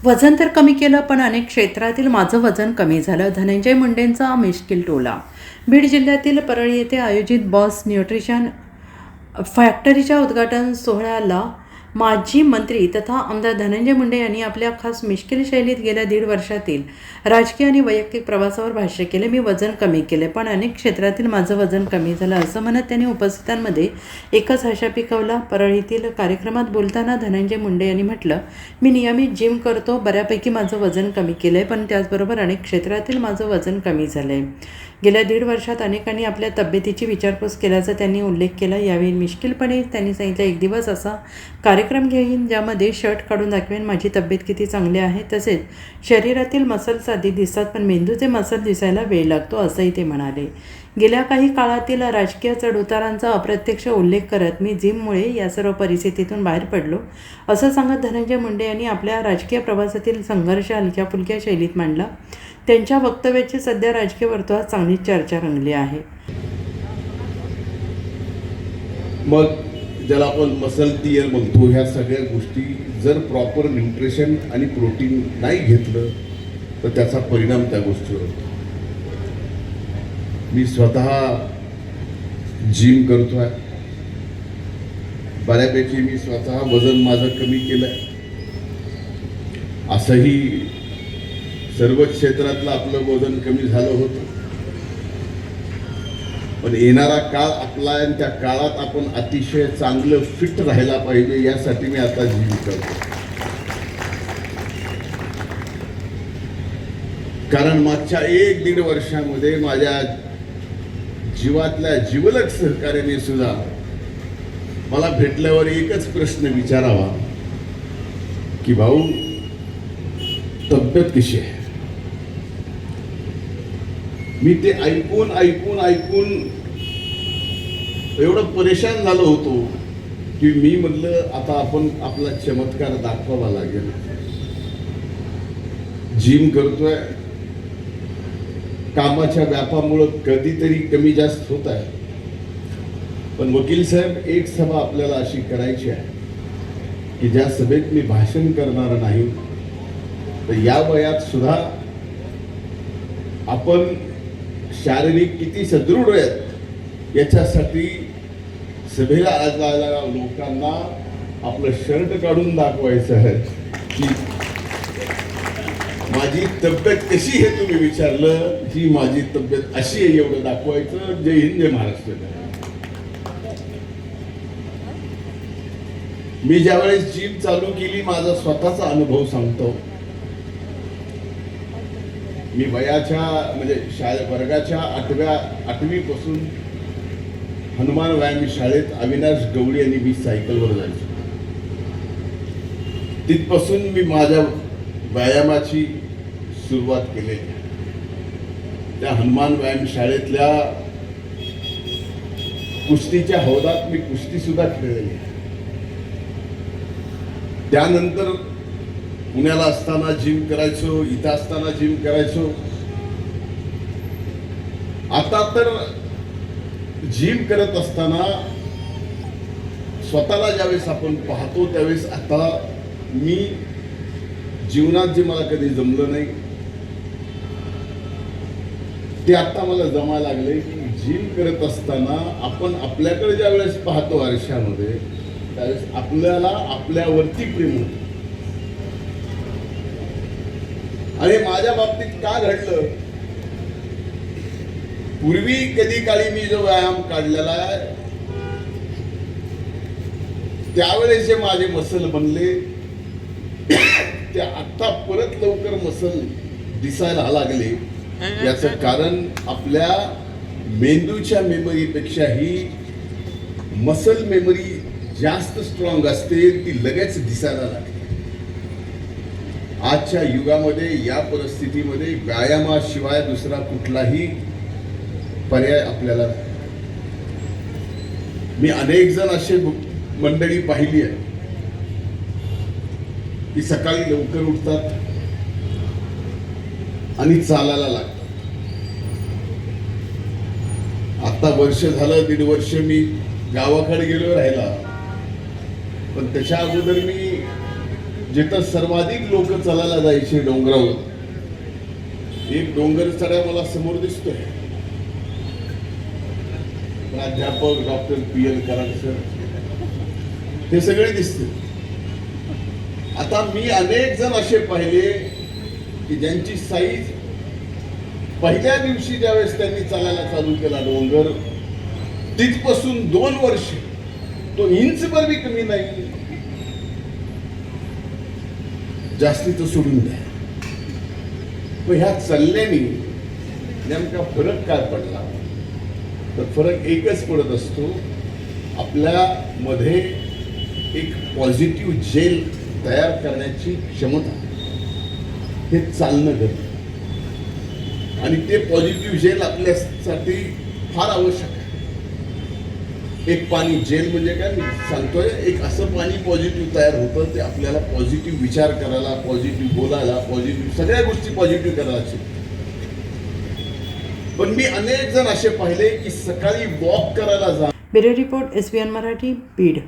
वजन तर कमी केलं, पण अनेक क्षेत्रातील माझं वजन कमी झालं. धनंजय मुंडेंचा मिश्किल टोला. बीड जिल्ह्यातील परळी येथे आयोजित बॉस न्यूट्रिशन फॅक्टरीच्या उद्घाटन सोहळ्याला माजी मंत्री तथा आमदार धनंजय मुंडे यांनी आपल्या खास मिश्किल शैलीत गेल्या 1.5 वर्षातील राजकीय आणि वैयक्तिक प्रवासावर भाष्य केले. मी वजन कमी केले, पण अनेक क्षेत्रातील माझं वजन कमी झालं, असं म्हणत त्यांनी उपस्थितांमध्ये एकच हशा पिकवला. परळीतील कार्यक्रमात बोलताना धनंजय मुंडे यांनी म्हटलं, मी नियमित जिम करतो, बऱ्यापैकी माझं वजन कमी केलं आहे, पण त्याचबरोबर अनेक क्षेत्रातील माझं वजन कमी झालं आहे. गेल्या 1.5 वर्षात अनेकांनी आपल्या तब्येतीची विचारपूस केल्याचा त्यांनी उल्लेख केला. यावेळी मिश्किलपणे त्यांनी सांगितलं, एक दिवस असा कार्यक्रम घेईन ज्यामध्ये शर्ट काढून दाखवेन माझी तब्येत किती चांगली आहे. तसेच शरीरातील मसल्स आधी दिसतात, पण मेंदूचे मसल दिसायला वेळ लागतो, असंही ते म्हणाले. गेल्या काही काळातील राजकीय चढउतारांचा अप्रत्यक्ष उल्लेख करत मी जिममुळे या सर्व परिस्थितीतून बाहेर पडलो, असं सांगत धनंजय मुंडे यांनी आपल्या राजकीय प्रवासातील संघर्ष हलक्या फुलक्या शैलीत मांडला. त्यांच्या वक्तव्याची सध्या राजकीय वर्तुळात चांगलीच चर्चा रंगली आहे. मग ज्याला आपण मसल टियर म्हणतो, ह्या सगळ्या गोष्टी जर प्रॉपर न्यूट्रिशन आणि प्रोटीन नाही घेतलं तर त्याचा परिणाम त्या गोष्टीवर होतो. मी स्वतः जिम करतोय, बऱ्यापैकी मी स्वतः वजन माझं कमी केलंय. असंही सर्व क्षेत्रातलं आपलं वजन कमी झालं होतं, पण येणारा काळ आपला आहे आणि त्या काळात आपण अतिशय चांगलं फिट राहायला पाहिजे, यासाठी मी आता जिम करतो. कारण मागच्या 1-1.5 वर्षामध्ये माझ्या जीवातल्या जिवलग सहकार्याने सुद्धा मला भेटल्यावर एकच प्रश्न विचारावा की भाऊ, तब्येत कशी आहे? मी ते ऐकून एवढं परेशान झालो होतो की मी म्हटलं, आता आपण आपला चमत्कार दाखवावा लागेल. जिम करतोय, कामाच्या व्यापामुळे कधीतरी कमी जास्त होत आहे, पण वकील साहेब, एक सभा आपल्याला अशी करायची आहे की ज्या सभेत मी भाषण करणार नाही, तर या वयात सुद्धा आपण शारीरिक किती सदृढ आहेत याच्यासाठी सभेला आलेल्या लोकांना आपलं शर्ट काढून दाखवायचं आहे की माझी तब्येत कशी हे तुम्ही विचारलं, जी माझी तब्येत अशी आहे एवढं दाखवायचं. जय हिंद, जय महाराष्ट्र. मी ज्यावेळेस जिम चालू केली, माझा स्वतःचा अनुभव सांगतो. मी वयाच्या म्हणजे वर्गाच्या 8वी पासून हनुमान व्यायाम शाळेत अविनाश गवळी आणि मी सायकलवर जायचो. तिथपासून मी माझ्या व्यायामाची सुरुवात केली. त्या हनुमान व्यायाम शाळेतल्या कुस्तीच्या हौदात मी कुस्ती सुद्धा खेळलेली. त्यानंतर पुण्याला असताना जिम करायचो, इथं असताना जिम करायचो. आता तर जिम करत असताना स्वतःला ज्यावेळेस आपण पाहतो, त्यावेळेस आता मी जीवनात जे मला कधी जमलं नाही ते आता मला जमायला लागले. की जिम करत असताना आपण आपल्याकडे ज्या वेळेस पाहतो आरशामध्ये, त्यावेळेस आपल्याला आपल्यावरती प्रेम होतं. आणि माझ्या बाबतीत का घडलं, पूर्वी कधी काळी मी जो व्यायाम काढलेला आहे त्यावेळेस जे माझे मसल बनले ते आता परत लवकर मसल दिसायला लागले. याचं कारण आपल्या मेंदूच्या मेमरीपेक्षाही मसल मेमरी जास्त स्ट्रॉंग असते, ती लगेच दिसायला लागते. आजच्या युगामध्ये, या परिस्थितीमध्ये व्यायामाशिवाय दुसरा कुठलाही पर्याय आपल्याला. मी अनेक जण असे मंडळी पाहिली आहे की सकाळी लवकर उठतात आणि चालायला लागतात. आता वर्ष झालं, 1.5 वर्ष मी गावाकडे गेलो राहिला, पण त्याच्या अगोदर मी जिथं सर्वाधिक लोक चालायला जायचे डोंगरावर, एक डोंगर चढ्या मला समोर दिसतोय. प्राध्यापक डॉक्टर PL कराड सर, हे सगळे दिसते. आता मी अनेक जण असे पाहिले की ज्यांची साईज पहिल्या दिवशी ज्यावेळेस त्यांनी चालायला चालू केला डोंगर, तिथपासून 2 वर्ष तो इंचभर बी कमी नाही. जास्तीचं सोडून द्या. पण ह्या चालण्याने नेमका फरक काय पडला? तर फरक एकच पडत असतो, आपल्या मध्ये एक पॉझिटिव्ह जेल तयार करण्याची क्षमता, हे चालणं गरजेचं. आणि ते पॉझिटिव्ह जेल आपल्यासाठी फार आवश्यक आहे. एक पाणी जेल म्हणजे काय मी सांगतोय, एक असं पाणी पॉझिटिव्ह तयार होतं, ते आपल्याला पॉझिटिव्ह विचार करायला, पॉझिटिव्ह बोलायला, पॉझिटिव्ह सगळ्या गोष्टी पॉझिटिव्ह करायला शिकतो. पण मी अनेक जण असे पाहिले की सकाळी वॉक करायला जा. Bureau report SVN Marathi, Beed.